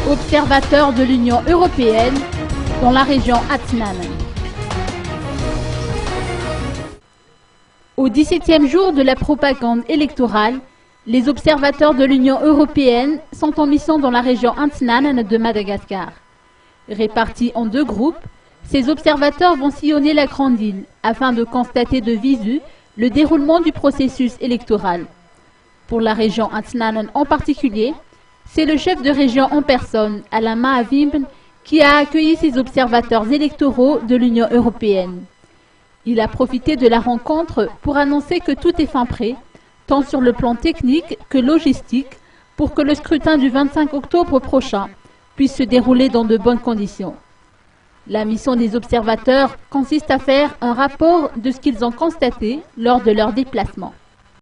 observateurs de l'Union européenne dans la région Atznan. Au 17e jour de la propagande électorale, les observateurs de l'Union européenne sont en mission dans la région Atznan de Madagascar. Répartis en deux groupes, ces observateurs vont sillonner la grande île afin de constater de visu le déroulement du processus électoral. Pour la région Atznan en particulier, c'est le chef de région en personne, Alain Mahavimb, qui a accueilli ces observateurs électoraux de l'Union européenne. Il a profité de la rencontre pour annoncer que tout est fin prêt, tant sur le plan technique que logistique, pour que le scrutin du 25 octobre prochain puisse se dérouler dans de bonnes conditions. La mission des observateurs consiste à faire un rapport de ce qu'ils ont constaté lors de leur déplacement.